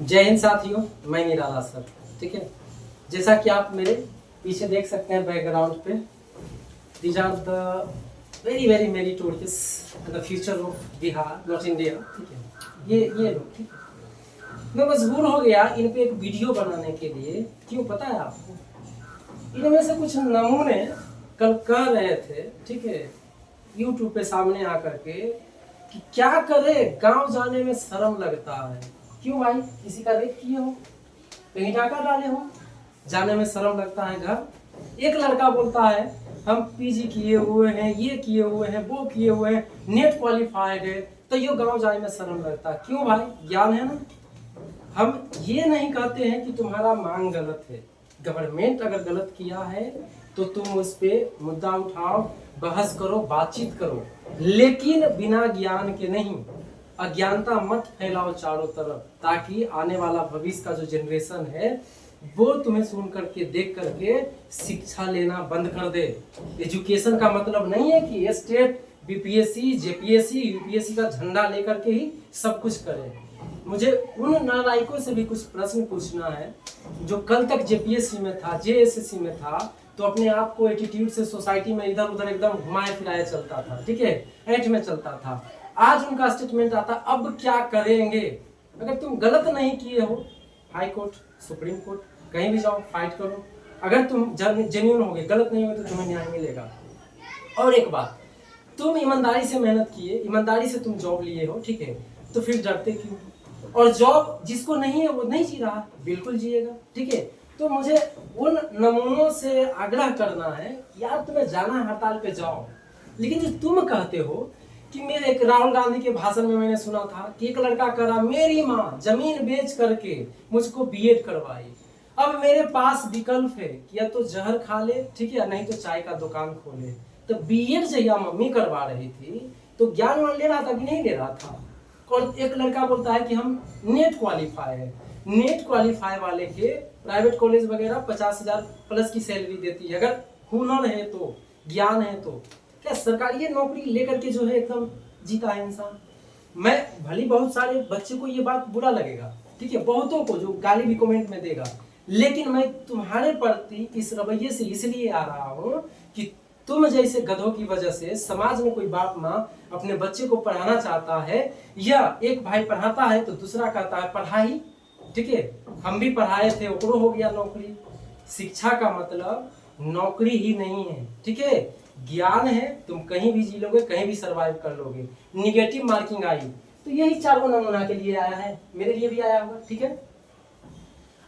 जय हिंद साथियों, मैं निराला सर। ठीक है, जैसा कि आप मेरे पीछे देख सकते हैं बैकग्राउंड पे, these are the very very meritorious and the future of Bihar not India. ठीक है, ये लोग, ठीक है। मैं मजबूर हो गया इन पे एक वीडियो बनाने के लिए। क्यों पता है आपको? इनमें से कुछ नमूने कल कह रहे थे, ठीक है, यूट्यूब पे सामने आकर के कि क्या करे, गांव जाने में शर्म लगता है। क्यों भाई? किसी का रेप किए हो, कहीं डाका डाले हो, जाने में शर्म लगता है घर। एक लड़का बोलता है हम पीजी किए हुए हैं, ये किए हुए हैं, वो किए हुए हैं, नेट क्वालिफाइड है, तो ये गांव जाने में शर्म लगता है। क्यों भाई? ज्ञान है ना। हम ये नहीं कहते हैं कि तुम्हारा मांग गलत है। गवर्नमेंट अगर गलत किया है तो तुम उस पर मुद्दा उठाओ, बहस करो, बातचीत करो, लेकिन बिना ज्ञान के नहीं। अज्ञानता मत फैलाओ चारों तरफ, ताकि आने वाला भविष्य का जो जनरेशन है वो तुम्हें सुन करके देख करके शिक्षा लेना बंद कर दे। एजुकेशन का मतलब नहीं है कि स्टेट बीपीएससी, जेपीएससी, यूपीएससी का झंडा लेकर के ही सब कुछ करे। मुझे उन नालायकों से भी कुछ प्रश्न पूछना है जो कल तक जेपीएससी में था, जेएसएससी में था, तो अपने आप को एटीट्यूड से सोसाइटी में इधर उधर एकदम घुमाए फिराए चलता था, ठीक है, ऐठ में चलता था। आज उनका स्टेटमेंट आता, अब क्या करेंगे? अगर तुम गलत नहीं किए हो, हाई कोर्ट, सुप्रीम कोर्ट, कहीं भी जाओ, फाइट करो। अगर तुम जेन्युइन होगे, गलत नहीं हो तो तुम्हें न्याय मिलेगा। और एक बात, तुम ईमानदारी से मेहनत किए, ईमानदारी से तुम जॉब लिए हो, ठीक है, तो फिर डरते क्यों? और जॉब जिसको नहीं है वो नहीं जी रहा, बिल्कुल जिएगा, ठीक है। तो मुझे उन नमूनों से आग्रह करना है, यार तुम्हें जाना है हड़ताल पे जाओ, लेकिन जो तुम कहते हो कि मेरे एक राहुल गांधी के भाषण में मैंने सुना था कि एक लड़का कह रहा, मेरी माँ जमीन बेच करके मुझको बीएड करवाई, अब मेरे पास विकल्प है कि या तो जहर खा ले, ठीक है, नहीं तो चाय का दुकान खोले। तो बीएड जहिया मम्मी करवा रही थी तो ज्ञान ले रहा था कि नहीं ले रहा था? और एक लड़का बोलता है कि हम नेट क्वालिफाई है, नेट क्वालिफाई वाले के प्राइवेट कॉलेज वगैरह 50,000 प्लस की सैलरी देती है। अगर हुनर है तो, ज्ञान है तो, क्या सरकारी नौकरी लेकर के जो है एकदम जीता है इंसान? मैं भली बहुत सारे बच्चे को ये बात बुरा लगेगा, ठीक है, बहुतों को जो गाली भी कमेंट में देगा, लेकिन मैं तुम्हारे प्रति इस रवैये से इसलिए आ रहा हूँ कि तुम जैसे गधों की वजह से समाज में कोई बाप माँ अपने बच्चे को पढ़ाना चाहता है, या एक भाई पढ़ाता है तो दूसरा कहता है पढ़ाई, ठीक है, हम भी पढ़ाए थे, ओकरो हो गया नौकरी। शिक्षा का मतलब नौकरी ही नहीं है, ठीक है, ज्ञान है। तुम कहीं भी जी लोगे, कहीं भी सरवाइव कर लोगे। निगेटिव मार्किंग आई तो यही चारों नमूना के लिए आया है, मेरे लिए भी आया होगा, ठीक है।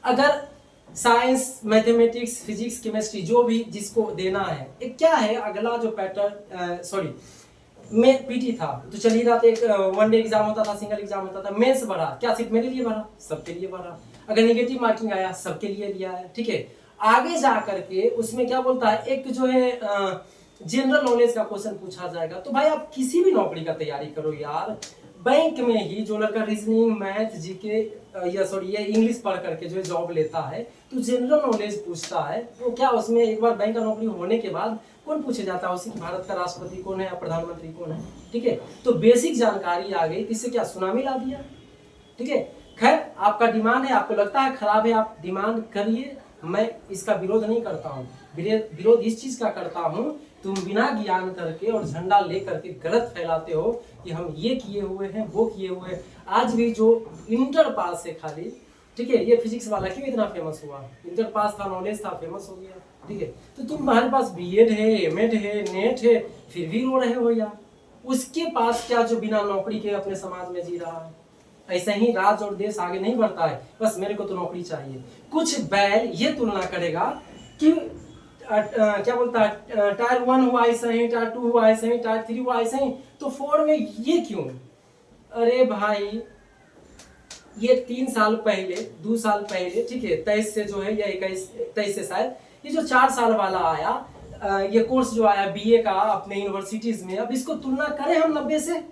अगर साइंस, मैथमेटिक्स, फिजिक्स, केमिस्ट्री जो भी जिसको देना है, एक क्या है अगला जो पैटर्न, सॉरी, मैं पीटी था तो चल ही रहा था, एक वन डे एग्जाम होता था, सिंगल एग्जाम होता था, मेंस भरा, क्या सिर्फ मेरे लिए भरा? सबके लिए भरा। अगर नेगेटिव मार्किंग आया, सबके लिए लिया है, ठीक है। आगे जा करके उसमें क्या बोलता है, एक जो है जनरल नॉलेज का क्वेश्चन पूछा जाएगा। तो भाई आप किसी भी नौकरी का तैयारी करो यार, बैंक में ही जो लड़का रीजनिंग, मैथ, जीके या सॉरी ये इंग्लिश पढ़ करके जो जॉब लेता है तो जनरल नॉलेज पूछता है, तो क्या उसमें एक बार बैंक का नौकरी होने के बाद कौन पूछे जाता है उसे कि भारत का राष्ट्रपति कौन है या प्रधानमंत्री कौन है, ठीक है। तो बेसिक जानकारी आ गई, इससे क्या सुनामी ला दिया, ठीक है। खैर, आपका डिमांड है, आपको लगता है खराब है, आप डिमांड करिए, मैं इसका विरोध नहीं करता हूँ। विरोध इस चीज का करता हूँ, तुम बिना ज्ञान करके और झंडा ले करके गलत फैलाते हो कि हम ये किए हुए हैं, वो किए हुए हैं। आज भी जो इंटर पास है खाली, ठीक है, ये फिजिक्स वाला क्यों इतना फेमस हुआ? इंटर पास था, नॉलेज था, फेमस हो गया, ठीक है। तो तुम्हारे पास बीएड है, एमएड है, नेट है, फिर भी रो रहे हो यार। उसके पास क्या जो बिना नौकरी के अपने समाज में जी रहा है? ऐसे ही राज्य और देश आगे नहीं बढ़ता है, बस मेरे को तो नौकरी चाहिए। कुछ बैल ये तुलना करेगा कि क्या बोलता है, टायर 1 हुआ ऐसा ही, टायर 2 हुआ ऐसा ही, टायर 3 हुआ ऐसा ही, तो 4 में ये क्यों? अरे भाई, ये 3 साल पहले, 2 साल पहले, ठीक है, 23 से जो है या 21, 23 से शायद, ये जो 4 साल वाला आया, ये कोर्स जो आया बीए का अपने यूनिवर्सिटीज में, अब इसको तुलना करें हम 90 से,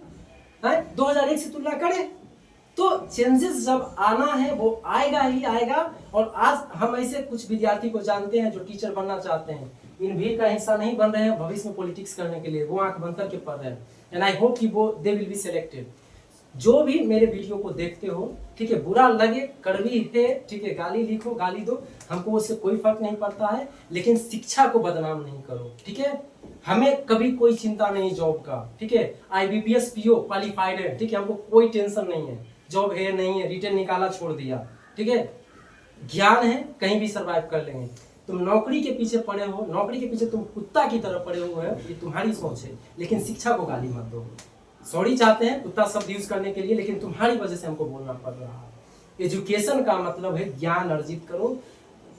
2001 से तुलना करें, तो चेंजेस जब आना है वो आएगा ही आएगा। और आज हम ऐसे कुछ विद्यार्थी को जानते हैं जो टीचर बनना चाहते हैं, इन भीड़ का हिस्सा नहीं बन रहे हैं भविष्य में पॉलिटिक्स करने के लिए, वो आंख बंद करके पढ़ रहे हैं, एंड आई होप कि वो दे विल बी सिलेक्टेड। जो भी मेरे वीडियो को देखते हो, ठीक है, बुरा लगे, कड़वी है, ठीक है, गाली लिखो, गाली दो, हमको उससे कोई फर्क नहीं पड़ता है, लेकिन शिक्षा को बदनाम नहीं करो, ठीक है। हमें कभी कोई चिंता नहीं जॉब का, ठीक है, IBPS PO क्वालिफाइड है, ठीक है, हमको कोई टेंशन नहीं है, जॉब है नहीं है, रिटर्न निकाला छोड़ दिया, ठीक है, ज्ञान है, कहीं भी सर्वाइव कर लेंगे। तुम नौकरी के पीछे पड़े हो, नौकरी के पीछे तुम कुत्ता की तरह पड़े हुए हो, ये तुम्हारी सोच है, लेकिन शिक्षा को गाली मत दो। सॉरी चाहते हैं कुत्ता शब्द यूज करने के लिए, लेकिन तुम्हारी वजह से हमको बोलना पड़ रहा है। एजुकेशन का मतलब है ज्ञान अर्जित करो।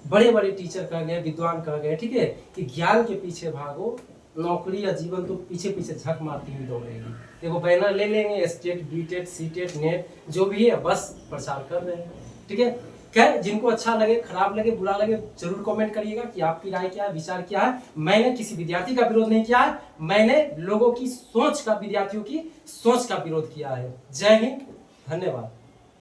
बड़े बड़े टीचर कह गए, विद्वान कह गए, ठीक है, कि ज्ञान के पीछे भागो, नौकरी या जीवन तो पीछे पीछे झक मारती हुई दौड़ेगी। देखो बैनर ले लेंगे, स्टेट, बीटेट, सीटेट, नेट, जो भी है, बस प्रचार कर रहे हैं, ठीक है। खैर, जिनको अच्छा लगे, खराब लगे, बुरा लगे, जरूर कमेंट करिएगा कि आपकी राय क्या है, विचार क्या है। मैंने किसी विद्यार्थी का विरोध नहीं किया है, मैंने लोगों की सोच का, विद्यार्थियों की सोच का विरोध किया है। जय हिंद, धन्यवाद।